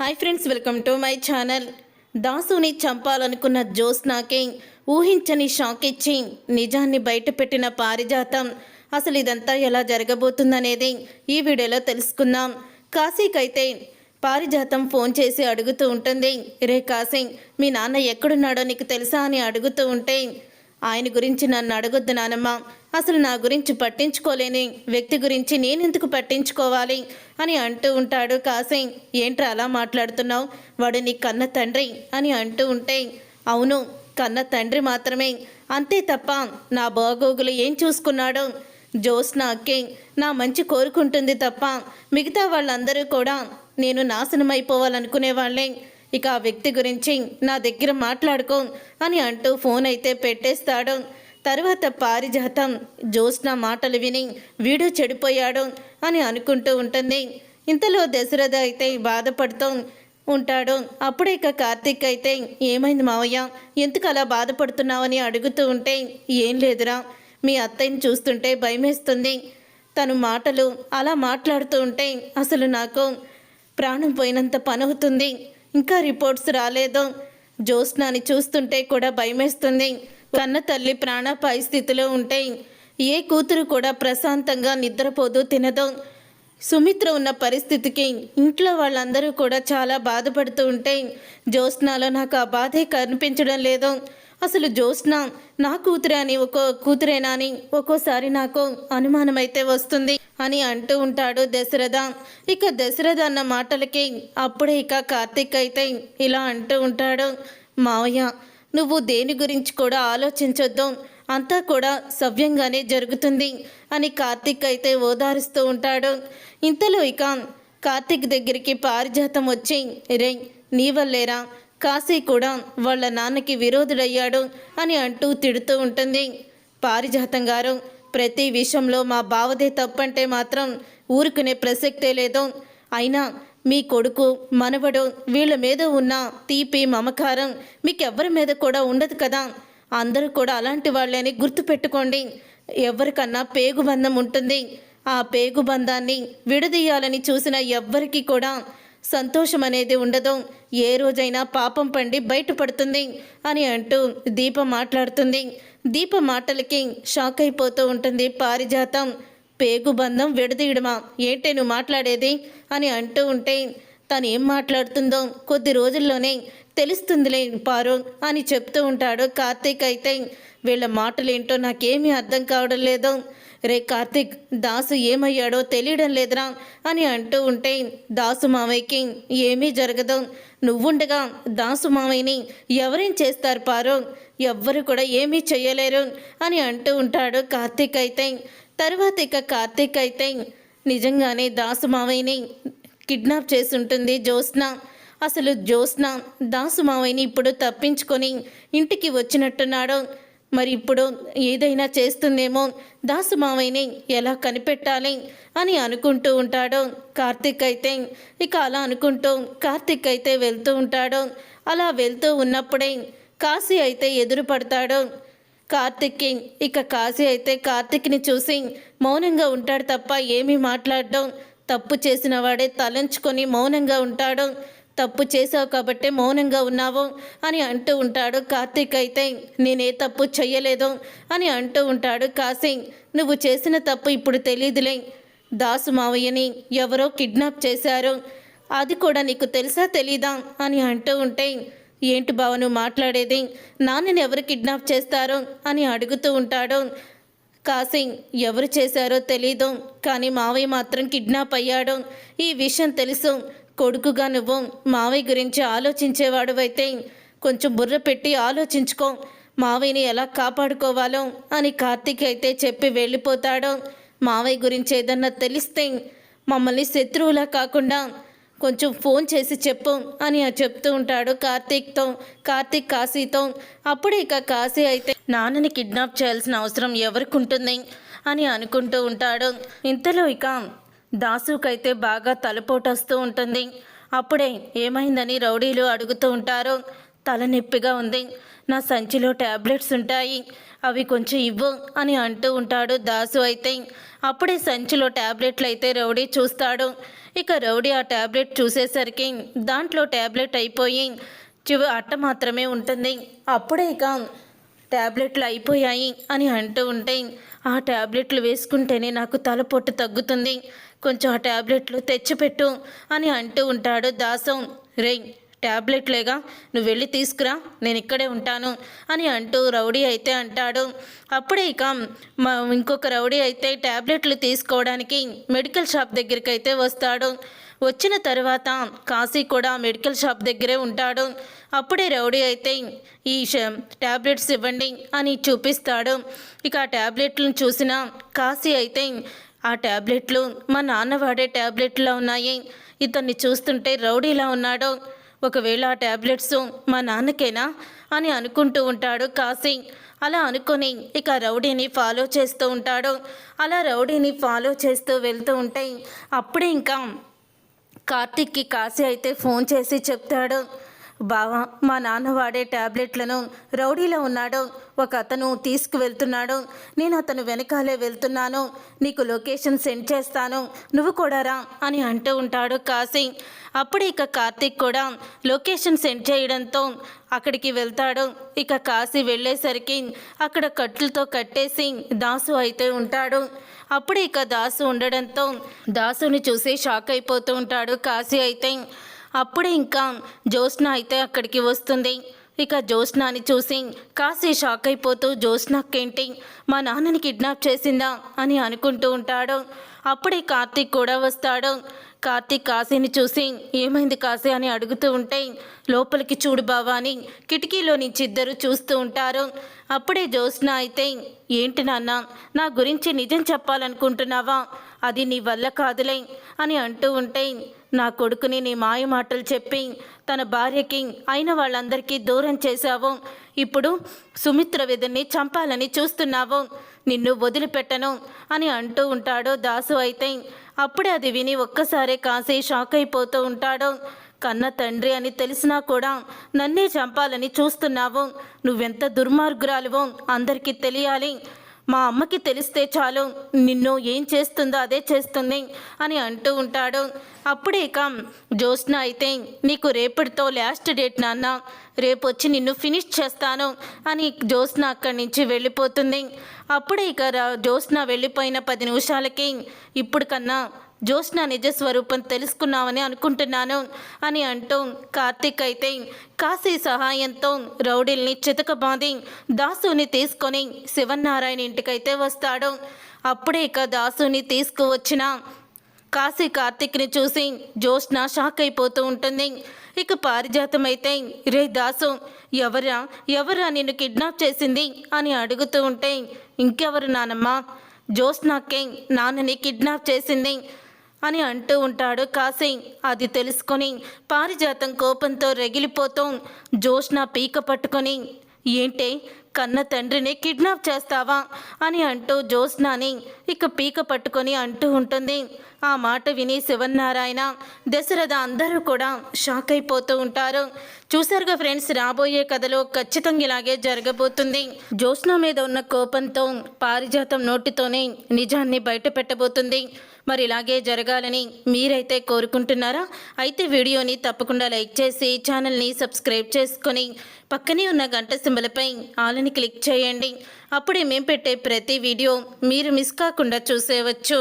Hi friends, welcome to my channel. దాసుని చంపాలనుకున్న జ్యోత్స్నాకి ఊహించని shock ఇచ్చి నిజాన్ని బయటపెట్టిన పారిజాతం. అసలు ఇదంతా ఎలా జరగబోతుందనేది ఈ వీడియోలో తెలుసుకుందాం. కాశీకైతే పారిజాతం ఫోన్ చేసి అడుగుతూ ఉంటుంది, రే కాశీ, మీ నాన్న ఎక్కడున్నాడో నీకు తెలుసా అని అడుగుతూ ఉంటే, ఆయన గురించి నన్ను అడగొద్దు నానమ్మ, అసలు నా గురించి పట్టించుకోలేని వ్యక్తి గురించి నేనెందుకు పట్టించుకోవాలి అని అంటూ ఉంటాడు కాశీ. ఏంట్రా అలా మాట్లాడుతున్నావు, వాడు నీ కన్న తండ్రి అని అంటూ ఉంటే, అవును కన్న తండ్రి మాత్రమే, అంతే తప్ప నా బాగోగులు ఏం చూసుకున్నాడు. జ్యోత్స్న అక్కే నా మంచి కోరుకుంటుంది తప్ప మిగతా వాళ్ళందరూ కూడా నేను నాశనం అయిపోవాలనుకునే వాళ్ళే. ఇక ఆ వ్యక్తి గురించి నా దగ్గర మాట్లాడుకో అని అంటూ ఫోన్ అయితే పెట్టేస్తాడు. తర్వాత పారిజాతం జ్యోత్స్న మాటలు విని వీడు చెడిపోయాడు అని అనుకుంటూ ఉంటుంది. ఇంతలో దశరథ అయితే బాధపడుతూ ఉంటాడు. అప్పుడే ఇక కార్తీక్ అయితే, ఏమైంది మావయ్య, ఎందుకు అలా బాధపడుతున్నావని అడుగుతూ ఉంటే, ఏం లేదురా, మీ అత్తయ్యని చూస్తుంటే భయమేస్తుంది. తను మాటలు అలా మాట్లాడుతూ ఉంటే అసలు నాకు ప్రాణం పోయినంత పనవుతుంది. ఇంకా రిపోర్ట్స్ రాలేదు. జ్యోత్స్నాని చూస్తుంటే కూడా భయమేస్తుంది. కన్న తల్లి ప్రాణాపాయ స్థితిలో ఉంటే ఏ కూతురు కూడా ప్రశాంతంగా నిద్రపోదు, తినదు. సుమిత్ర ఉన్న పరిస్థితికి ఇంట్లో వాళ్ళందరూ కూడా చాలా బాధపడుతూ ఉంటే జ్యోత్స్నాలో నాకు ఆ బాధే కనిపించడం లేదు. అసలు జ్యోత్స్న నా కూతురే అని కూతురేనా అని ఒక్కోసారి నాకు అనుమానం అయితే వస్తుంది అని అంటూ ఉంటాడు దశరథ. ఇక దశరథ అన్న మాటలకి అప్పుడే ఇక కార్తీక్ అయితే ఇలా అంటూ ఉంటాడు, మావయ్య నువ్వు దేని గురించి కూడా ఆలోచించొద్దు, అంతా కూడా సవ్యంగానే జరుగుతుంది అని కార్తీక్ అయితే ఓదారుస్తూ ఉంటాడు. ఇంతలో ఇక కార్తీక్ దగ్గరికి పారిజాతం వచ్చి, రే నీ వల్లేరా కాశీ కూడా వాళ్ళ నాన్నకి విరోధుడయ్యాడు అని అంటూ తిడుతూ ఉంటుంది. పారిజాతం గారు, ప్రతి విషయంలో మా బావదే తప్పంటే మాత్రం ఊరుకునే ప్రసక్తే లేదు. అయినా మీ కొడుకు మనవడు వీళ్ళ మీద ఉన్న తీపి మమకారం మీకెవ్వరి మీద కూడా ఉండదు కదా. అందరూ కూడా అలాంటి వాళ్ళని గుర్తుపెట్టుకోండి. ఎవరికన్నా పేగుబంధం ఉంటుంది. ఆ పేగుబంధాన్ని విడదీయాలని చూసిన ఎవ్వరికి కూడా సంతోషం అనేది ఉండదు. ఏ రోజైనా పాపం పండి బయటపడుతుంది అని అంటూ దీప మాట్లాడుతుంది. దీప మాటలకి షాక్ అయిపోతూ ఉంటుంది పారిజాతం. పేగుబంధం విడదీయడమా, ఏంటే నువ్వు మాట్లాడేది అని అంటూ ఉంటే, తను ఏం మాట్లాడుతుందో కొద్ది రోజుల్లోనే తెలుస్తుందిలే పారు అని చెప్తూ ఉంటాడు కార్తీక్ అయితే. వీళ్ళ మాటలేంటో నాకేమీ అర్థం కావడం లేదు. రే కార్తీక్, దాసు ఏమయ్యాడో తెలియడం లేదురా అని అంటూ ఉంటే, దాసు మావయ్యకి ఏమీ జరగదు, నువ్వుండగా దాసు మావయ్యని ఎవరేం చేస్తారు పారు, ఎవ్వరు కూడా ఏమీ చెయ్యలేరు అని అంటూ ఉంటాడు కార్తీక్ అయితే. తర్వాత ఇక కార్తీక్ అయితే నిజంగానే దాసు మావయ్యని కిడ్నాప్ చేసి ఉంటుంది జ్యోత్స్న. అసలు జ్యోత్స్న దాసు మావయ్యని ఇప్పుడు తప్పించుకొని ఇంటికి వచ్చినట్టున్నాడు. మరి ఇప్పుడు ఏదైనా చేస్తుందేమో, దాసు మావయ్యని ఎలా కనిపెట్టాలి అని అనుకుంటూ ఉంటాడు కార్తీక్ అయితే. ఇక అలా అనుకుంటూ కార్తీక్ అయితే వెళ్తూ ఉంటాడు. అలా వెళ్తూ ఉన్నప్పుడే కాశీ అయితే ఎదురు పడతాడు కార్తీక్కి. ఇక కాశీ అయితే కార్తీక్ని చూసి మౌనంగా ఉంటాడు తప్ప ఏమీ మాట్లాడడం. తప్పు చేసిన వాడే తలంచుకొని మౌనంగా ఉంటాడు. తప్పు చేసావు కాబట్టే మౌనంగా ఉన్నావు అని అంటూ ఉంటాడు కార్తీక్ అయితే. నేనే తప్పు చెయ్యలేదు అని అంటూ ఉంటాడు కాశీ. నువ్వు చేసిన తప్పు ఇప్పుడు తెలీదులే, దాసు మావయ్యని ఎవరో కిడ్నాప్ చేశారు, అది కూడా నీకు తెలుసా తెలీదా అని అంటూ ఉంటే, ఏంటి బావ నువ్వు మాట్లాడేది, నాన్నని ఎవరు కిడ్నాప్ చేస్తారో అని అడుగుతూ ఉంటాడు కాశీ. ఎవరు చేశారో తెలీదు, కానీ మావయ్య మాత్రం కిడ్నాప్ అయ్యాడు. ఈ విషయం తెలుసు. కొడుకుగా నువ్వు మావయ్య గురించి ఆలోచించేవాడు అయితే కొంచెం బుర్ర పెట్టి ఆలోచించుకో, మావయ్యని ఎలా కాపాడుకోవాలో అని కార్తీక్ అయితే చెప్పి వెళ్ళిపోతాడు. మావయ్య గురించి ఏదన్నా తెలిస్తే మమ్మల్ని శత్రువులా కాకుండా కొంచెం ఫోన్ చేసి చెప్పు అని చెప్తూ ఉంటాడు కార్తీక్ కాశీతో. అప్పుడే ఇక కాశీ అయితే నాన్నని కిడ్నాప్ చేయాల్సిన అవసరం ఎవరికి ఉంటుంది అని అనుకుంటూ ఉంటాడు. ఇంతలో ఇక దాసుకైతే బాగా తలపోటొస్తూ ఉంటుంది. అప్పుడే ఏమైందని రౌడీలు అడుగుతూ ఉంటారు. తలనొప్పిగా ఉంది, నా సంచిలో ట్యాబ్లెట్స్ ఉంటాయి, అవి కొంచెం ఇవ్వు అని అంటూ ఉంటాడు దాసు అయితే. అప్పుడే సంచిలో ట్యాబ్లెట్లు అయితే రౌడీ చూస్తాడు. ఇక రౌడీ ఆ ట్యాబ్లెట్ చూసేసరికి దాంట్లో ట్యాబ్లెట్ అయిపోయి అట్ట మాత్రమే ఉంటుంది. అప్పుడే ఇక ట్యాబ్లెట్లు అయిపోయాయి అని అంటూ ఉంటే, ఆ ట్యాబ్లెట్లు వేసుకుంటేనే నాకు తలపొట్టు తగ్గుతుంది, కొంచెం ఆ ట్యాబ్లెట్లు తెచ్చిపెట్టు అని అంటూ ఉంటాడు దాసు. రేయ్, ట్యాబ్లెట్లేగా, నువ్వు వెళ్ళి తీసుకురా, నేను ఇక్కడే ఉంటాను అని అంటూ రౌడీ అయితే అంటాడు. అప్పుడే ఇక ఇంకొక రౌడీ అయితే ట్యాబ్లెట్లు తీసుకోవడానికి మెడికల్ షాప్ దగ్గరికి అయితే వస్తాడు. వచ్చిన తర్వాత కాశీ కూడా మెడికల్ షాప్ దగ్గరే ఉంటాడు. అప్పుడే రౌడీ అయితే ఈ ట్యాబ్లెట్స్ ఇవ్వండి అని చూపిస్తాడు. ఇక ఆ ట్యాబ్లెట్లను చూసిన కాశీ అయితే, ఆ ట్యాబ్లెట్లు మా నాన్న వాడే ట్యాబ్లెట్లో ఉన్నాయి, ఇతన్ని చూస్తుంటే రౌడీలా ఉన్నాడు, ఒకవేళ ఆ ట్యాబ్లెట్స్ మా నాన్నకేనా అని అనుకుంటూ ఉంటాడు కాశీ. అలా అనుకొని ఇక రౌడీని ఫాలో చేస్తూ ఉంటాడు. అలా రౌడీని ఫాలో చేస్తూ వెళ్తూ ఉంటే అప్పుడే ఇంకా కార్తీక్కి కాశీ అయితే ఫోన్ చేసి చెప్తాడు, బావా, మా నాన్న వాడే ట్యాబ్లెట్లను రౌడీలో ఉన్నాడు ఒక అతను తీసుకువెళ్తున్నాడు, నేను అతను వెనకాలే వెళ్తున్నాను, నీకు లొకేషన్ సెండ్ చేస్తాను, నువ్వు కూడా రా అని అంటూ ఉంటాడు కాశీ. అప్పుడు ఇక కార్తీక్ కూడా లొకేషన్ సెండ్ చేయడంతో అక్కడికి వెళ్తాడు. ఇక కాశీ వెళ్ళేసరికి అక్కడ కట్లతో కట్టేసి దాసు అయితే ఉంటాడు. అప్పుడు ఇక దాసు ఉండడంతో దాసుని చూసి షాక్ అయిపోతూ ఉంటాడు కాశీ అయితే. అప్పుడే ఇంకా జ్యోత్స్న అయితే అక్కడికి వస్తుంది. ఇక జ్యోత్స్నాని చూసి కాశీ షాక్ అయిపోతూ, జ్యోత్స్నకేంటి, మా నాన్నని కిడ్నాప్ చేసిందా అని అనుకుంటూ ఉంటాడు. అప్పుడే కార్తీక్ కూడా వస్తాడు. కార్తీక్ కాశీని చూసి ఏమైంది కాశీ అని అడుగుతూ ఉంటే, లోపలికి చూడు బావా అని కిటికీలో నుంచి ఇద్దరు చూస్తూ ఉంటారు. అప్పుడే జ్యోత్స్న అయితే, ఏంటి నాన్న, నా గురించి నిజం చెప్పాలనుకుంటున్నావా, అది నీ వల్ల కాదులే అని అంటూ ఉంటే, నా కొడుకుని నీ మాయ మాటలు చెప్పి తన భార్యకి అయిన వాళ్ళందరికీ దూరం చేశావు, ఇప్పుడు సుమిత్ర వెదన్ని చంపాలని చూస్తున్నావు, నిన్ను వదిలిపెట్టను అని అంటూ ఉంటాడు దాసు అయితే. అప్పుడే అది విని ఒక్కసారే కాశీ షాక్ అయిపోతూ ఉంటాడు. కన్న తండ్రి అని తెలిసినా కూడా నన్నే చంపాలని చూస్తున్నావు, నువ్వెంత దుర్మార్గురాలువో అందరికీ తెలియాలి, మా అమ్మకి తెలిస్తే చాలు నిన్ను ఏం చేస్తుందో అదే చేస్తుంది అని అంటూ ఉంటాడు. అప్పుడే ఇక జ్యోత్స్న అయితే, నీకు రేపటితో లాస్ట్ డేట్ నాన్న, రేపు వచ్చి నిన్ను ఫినిష్ చేస్తాను అని జ్యోత్స్న అక్కడి నుంచి వెళ్ళిపోతుంది. అప్పుడే ఇక జ్యోత్స్న వెళ్ళిపోయిన 10 నిమిషాలకి, ఇప్పుడు కన్నా జ్యోత్స్న నిజ స్వరూపం తెలుసుకున్నామని అనుకుంటున్నాను అని అంటూ కార్తీక్ అయితే కాశీ సహాయంతో రౌడీల్ని చితకబాది దాసుని తీసుకొని శివనారాయణ ఇంటికైతే వస్తాడు. అప్పుడే ఇక దాసుని తీసుకువచ్చిన కాశీ కార్తీక్ని చూసి జ్యోత్స్న షాక్ అయిపోతూ ఉంటుంది. ఇక పారిజాతం అయితే, రే దాసు, ఎవరా నిన్ను కిడ్నాప్ చేసింది అని అడుగుతూ ఉంటే, ఇంకెవరు నానమ్మ, జ్యోత్స్నకే నాన్నని కిడ్నాప్ చేసింది అని అంటూ ఉంటాడు కాశీ. అది తెలుసుకొని పారిజాతం కోపంతో రగిలిపోతూ జ్యోత్స్న పీక పట్టుకొని, ఏంటే, కన్న తండ్రిని కిడ్నాప్ చేస్తావా అని అంటూ జ్యోత్స్నని ఇక పీక పట్టుకొని అంటూ ఉంటుంది. ఆ మాట విని శివనారాయణ, దశరథ అందరూ కూడా షాక్ అయిపోతూ ఉంటారు. చూసారుగా ఫ్రెండ్స్, రాబోయే కథలో ఖచ్చితంగా ఇలాగే జరగబోతుంది. జ్యోత్స్న మీద ఉన్న కోపంతో పారిజాతం నోటితోనే నిజాన్ని బయట పెట్టబోతుంది. మరి ఇలాగే జరగాలని మీరైతే కోరుకుంటున్నారా? అయితే వీడియోని తప్పకుండా లైక్ చేసి ఛానల్ని సబ్స్క్రైబ్ చేసుకొని పక్కనే ఉన్న గంట సింబలపై ఆల్ని క్లిక్ చేయండి. అప్పుడే మేము పెట్టే ప్రతి వీడియో మీరు మిస్ కాకుండా చూసేయవచ్చు.